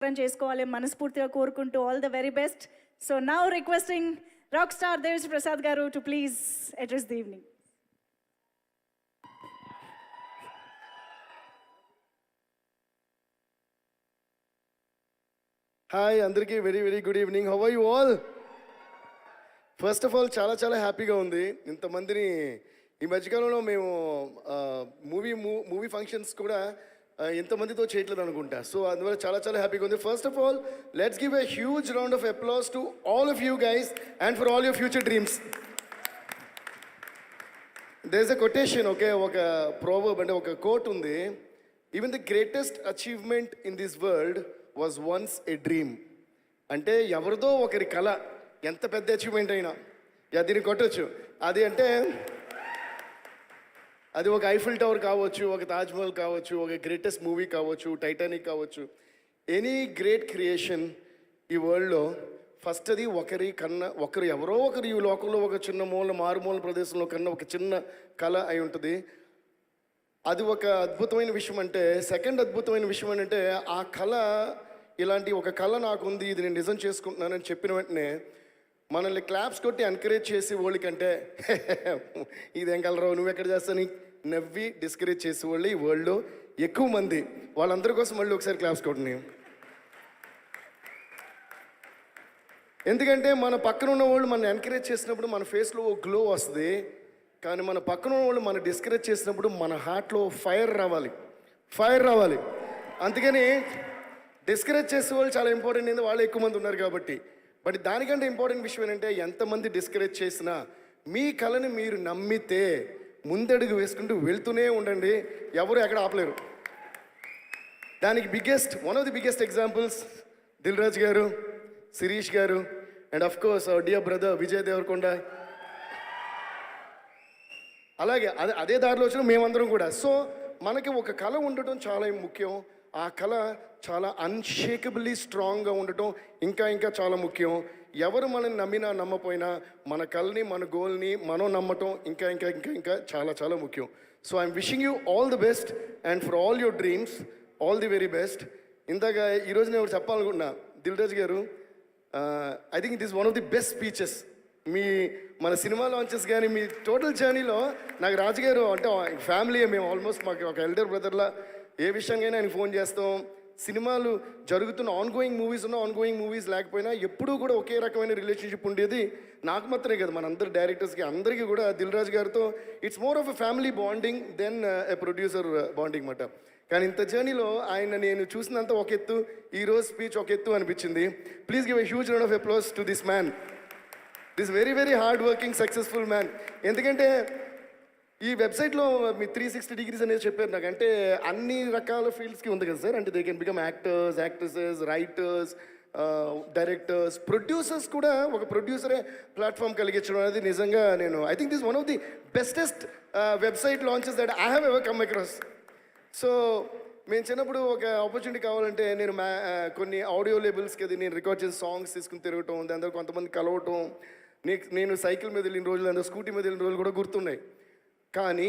చేసుకోవాలి మనస్ఫూర్తిగా కోరుకుంటూ all the very best. So now requesting rock star Devi Sri Prasad garu to please address the evening. Hi అందరికీ very very good evening. How are you all? First of all చాలా చాలా హ్యాపీగా ఉంది. ఇంతమందిని ఈ మధ్యకాలంలో మేము మూవీ ఫంక్షన్స్ కూడా ఇంతమందితో చేయట్లేదు అనుకుంటా. సో అందువల్ల చాలా చాలా హ్యాపీగా ఉంది. First of all let's give a huge round of applause to all of you guys and for all your future dreams. There is a quotation, ఒక ప్రోవర్బ్ అంటే ఒక కోట్ ఉంది. Even the greatest achievement in this world was once a dream. అంటే ఎవరిదో ఒకరి కళ, ఎంత పెద్ద అచీవ్మెంట్ అయినా దీన్ని కొట్టచ్చు. అది అంటే అది ఒక ఐఫిల్ టవర్ కావచ్చు, ఒక తాజ్మహల్ కావచ్చు, ఒక గ్రేటెస్ట్ మూవీ కావచ్చు, టైటానిక్ కావచ్చు, ఎనీ గ్రేట్ క్రియేషన్ ఈ వరల్డ్లో ఫస్ట్ అది ఒకరు ఎవరో ఒకరు ఈ లోకంలో ఒక చిన్న మారుమూల ప్రదేశంలో కన్నా ఒక చిన్న కళ అయి ఉంటుంది. అది ఒక అద్భుతమైన విషయం. అంటే సెకండ్ అద్భుతమైన విషయం ఏంటంటే ఆ కళ, ఇలాంటి ఒక కళ నాకుంది, ఇది నేను నిజం చేసుకుంటున్నానని చెప్పిన వెంటనే మనల్ని క్లాప్స్ కొట్టి ఎంకరేజ్ చేసి వాళ్ళకంటే ఇదేం కలరావు నువ్వు ఎక్కడ చేస్తాను నవ్వి డిస్కరేజ్ చేసే వాళ్ళు ఈ వరల్డ్లో ఎక్కువ మంది. వాళ్ళందరి కోసం మళ్ళీ ఒకసారి క్లాప్స్ కొట్టినాయి. ఎందుకంటే మన పక్కన ఉన్న వాళ్ళు మనం ఎంకరేజ్ చేసినప్పుడు మన ఫేస్లో ఓ గ్లో వస్తుంది. కానీ మన పక్కన ఉన్న వాళ్ళు మనం డిస్కరేజ్ చేసినప్పుడు మన హార్ట్లో ఫైర్ రావాలి. అందుకని డిస్కరేజ్ చేసే వాళ్ళు చాలా ఇంపార్టెంట్. ఏంది వాళ్ళు ఎక్కువ మంది ఉన్నారు కాబట్టి. బట్ దానికంటే ఇంపార్టెంట్ విషయం ఏంటంటే ఎంతమంది డిస్కరేజ్ చేసినా మీ కళని మీరు నమ్మితే ముందడుగు వేసుకుంటూ వెళ్తూనే ఉండండి, ఎవరు ఎక్కడ ఆపలేరు. దానికి one of the biggest examples Dil Raju గారు, శిరీష్ గారు and of course our dear brother Vijay Deverakonda. అలాగే అదే దారిలో వచ్చిన మేమందరం కూడా. సో మనకి ఒక కళ ఉండటం చాలా ముఖ్యం. ఆ కళ చాలా అన్షేకబుల్లీ స్ట్రాంగ్గా ఉండటం ఇంకా చాలా ముఖ్యం. ఎవరు మనల్ని నమ్మినా నమ్మపోయినా మన కళని, మన గోల్ని మనం నమ్మటం ఇంకా చాలా ముఖ్యం. So I'm wishing you all the best and for all your dreams all the very best. ఇందాక ఈరోజు నేను చెప్పాలనుకుంటున్నా, దిల్ రాజు గారు, I think it is one of the best speeches. మన సినిమా లాంచెస్ కానీ మీ టోటల్ జర్నీలో నాకు రాజుగారు అంటే ఫ్యామిలీ, మేము ఆల్మోస్ట్ మాకు ఒక ఎల్డర్ బ్రదర్లా ఏ విషయంగా ఆయన ఫోన్ చేస్తాం. సినిమాలు జరుగుతున్న ఆన్గోయింగ్ మూవీస్ లేకపోయినా ఎప్పుడూ కూడా ఒకే రకమైన రిలేషన్షిప్ ఉండేది. నాకు మాత్రమే కదా, మన అందరు డైరెక్టర్స్కి అందరికీ కూడా దిల్ రాజు గారితో it's more of a family bonding than a producer bonding మాట. కానీ ఇంత జర్నీలో ఆయన నేను చూసినంత ఒక ఎత్తు, ఈరోజు స్పీచ్ ఒక ఎత్తు అనిపించింది. Please give a huge round of applause to this man, this very very hard working successful man. ఎందుకంటే ఈ వెబ్సైట్లో మీ 360 degrees అనేది చెప్పారు నాకు. అంటే అన్ని రకాల ఫీల్డ్స్కి ఉంది కదా సార్. అంటే they can become actors, actresses, writers, directors, producers కూడా. ఒక ప్రొడ్యూసరే ప్లాట్ఫామ్ కలిగించడం అనేది నిజంగా I think this one of the bestest website launches that I have ever come across. So మేము చిన్నప్పుడు ఒక ఆపర్చునిటీ కావాలంటే నేను కొన్ని ఆడియో లేబుల్స్కి అది నేను రికార్డ్ చేసిన సాంగ్స్ తీసుకుని తిరగటం, దాని తర్వాత కొంతమంది కలవటం, నేను సైకిల్ మీద వెళ్ళిన రోజులు, అందరూ స్కూటీ మీద వెళ్ళిన రోజులు కూడా గుర్తున్నాయి. కానీ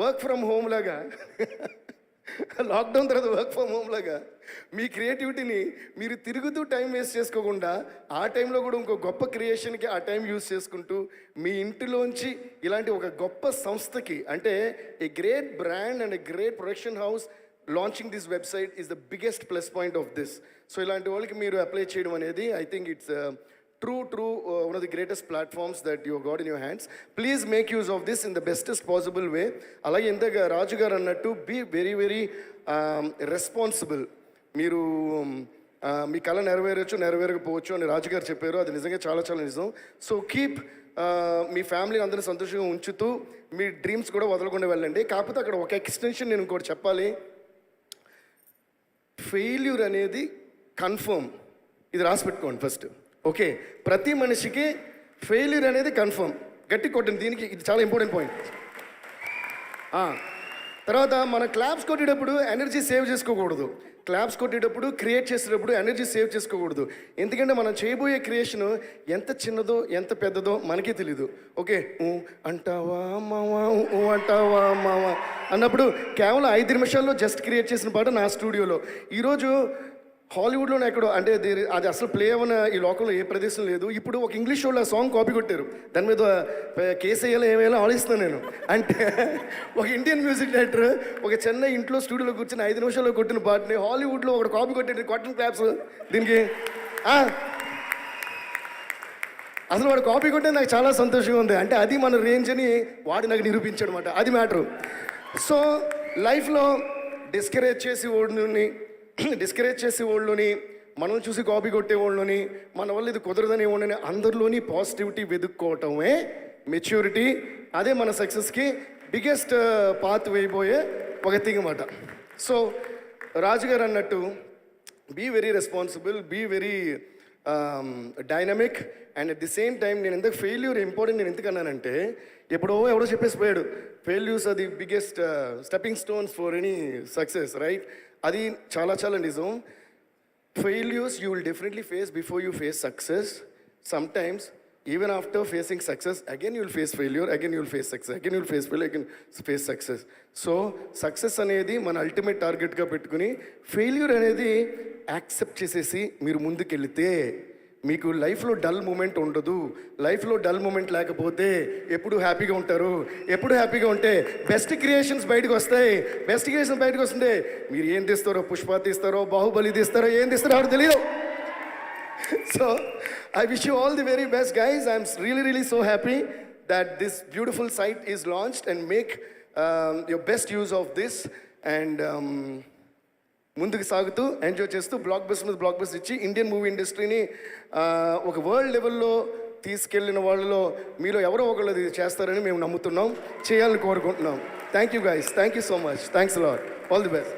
వర్క్ ఫ్రమ్ హోమ్ లాగా లాక్డౌన్ తర్వాత వర్క్ ఫ్రమ్ హోమ్ లాగా మీ క్రియేటివిటీని మీరు తిరుగుతూ టైం వేస్ట్ చేసుకోకుండా ఆ టైంలో కూడా ఇంకో గొప్ప క్రియేషన్కి ఆ టైం యూజ్ చేసుకుంటూ మీ ఇంటిలోంచి ఇలాంటి ఒక గొప్ప సంస్థకి, అంటే a great brand and a great production house launching this website is the biggest plus point of this. So ఇలాంటి వాళ్ళకి మీరు అప్లై చేయడం అనేది I think it's true one of the greatest platforms that you got in your hands. Please make use of this in the bestest possible way. Alage indaga Raju garu annattu be very very responsible. Meeru మీ కళ నెరవేరకపోవచ్చు అని రాజు గారు చెప్పారు. అది నిజంగా చాలా నిజం. So keep me family అందరినీ సంతోషంగా ఉంచుతూ మీ డ్రీమ్స్ కూడా వదలకుండా వెళ్ళండి. కాకపోతే అక్కడ ఒక ఎక్స్టెన్షన్ నేను ఇంకోటి చెప్పాలి. ఫెయిల్యూర్ అనేది కన్ఫర్మ్, ఇది రాసి పెట్టుకోండి ఫస్ట్. ఓకే, ప్రతి మనిషికి ఫెయిల్యూర్ అనేది కన్ఫర్మ్. గట్టి కొట్టండి దీనికి, ఇది చాలా ఇంపార్టెంట్ పాయింట్. తర్వాత మన క్లాప్స్ కొట్టేటప్పుడు ఎనర్జీ సేవ్ చేసుకోకూడదు. క్లాప్స్ కొట్టేటప్పుడు క్రియేట్ చేసేటప్పుడు ఎనర్జీ సేవ్ చేసుకోకూడదు. ఎందుకంటే మనం చేయబోయే క్రియేషన్ ఎంత చిన్నదో ఎంత పెద్దదో మనకే తెలీదు. ఓకే అంటావా మావా అంటావా మావా అన్నప్పుడు కేవలం 5 నిమిషాల్లో జస్ట్ క్రియేట్ చేసిన పాట నా స్టూడియోలో. ఈరోజు హాలీవుడ్లోనే ఎక్కడో అంటే అది అసలు ప్లే అవ్వన ఈ లోకంలో ఏ ప్రదేశం లేదు. ఇప్పుడు ఒక ఇంగ్లీష్ షోలో ఆ సాంగ్ కాపీ కొట్టారు, దాని మీద కేసు వేయాలో ఏమేయాలో ఆలోచిస్తాను నేను. అంటే ఒక ఇండియన్ మ్యూజిక్ డైరెక్టర్ ఒక చెన్నై ఇంట్లో స్టూడియోలో కూర్చొని 5 నిమిషాల్లో కొట్టిన పాటని హాలీవుడ్లో ఒకటి కాపీ కొట్టాడు. కాటన్ క్లాప్స్ దీనికి. అసలు వాడు కాపీ కొట్టే నాకు చాలా సంతోషంగా ఉంది. అంటే అది మన రేంజ్ అని వాడు నాకు నిరూపించాడు అనమాట. అది మ్యాటరు. సో లైఫ్లో డిస్కరేజ్ చేసే వాళ్ళని మనం చూసి కాపీ కొట్టే వాళ్ళని మన వల్ల ఇది కుదరదని వాళ్ళని అందరిలోని పాజిటివిటీ వెతుక్కోవటమే మెచ్యూరిటీ. అదే మన సక్సెస్కి బిగ్గెస్ట్ పాత్ వేయబోయే ఒక థింగ్ అన్నమాట. సో రాజుగారు అన్నట్టు be very responsible, be very dynamic and at the same time నేను ఎందుకు ఫెయిల్యూర్ ఇంపార్టెంట్ నేను ఎందుకు అన్నానంటే ఎవడో చెప్పేసిపోయాడు ఫెయిల్యూర్స్ అది biggest stepping stones for any success, right? అది చాలా చాలా నిజం. Failures you will definitely face before you face success. Sometimes even after facing success again you will face failure, again you will face success, again you will face failure, again face success. So success అనేది మన ultimate టార్గెట్గా పెట్టుకుని failure అనేది accept చేసేసి మీరు ముందుకెళ్తే మీకు లైఫ్లో డల్ మూమెంట్ ఉండదు. లైఫ్లో డల్ మూమెంట్ లేకపోతే ఎప్పుడు హ్యాపీగా ఉంటారు. ఎప్పుడు హ్యాపీగా ఉంటే బెస్ట్ క్రియేషన్స్ బయటకు వస్తాయి. బెస్ట్ క్రియేషన్స్ బయటకు వస్తుంటే మీరు ఏం తీస్తారో, పుష్ప తీస్తారో, బాహుబలి తీస్తారో, ఏం తీస్తారో ఎవరు తెలియదు. So I wish you all the very best, guys. I'm really so happy that this beautiful site is launched and make your best use of this and ముందుకు సాగుతూ ఎంజాయ్ చేస్తూ బ్లాక్ బస్టర్ ఇచ్చి ఇండియన్ మూవీ ఇండస్ట్రీని ఒక world లెవెల్లో తీసుకెళ్ళిన వాళ్ళలో మీలో ఎవరో ఒకళ్ళు ఇది చేస్తారని మేము నమ్ముతున్నాం, చేయాలని కోరుకుంటున్నాం. Thank you guys, thank you so much, thanks lot, all the best.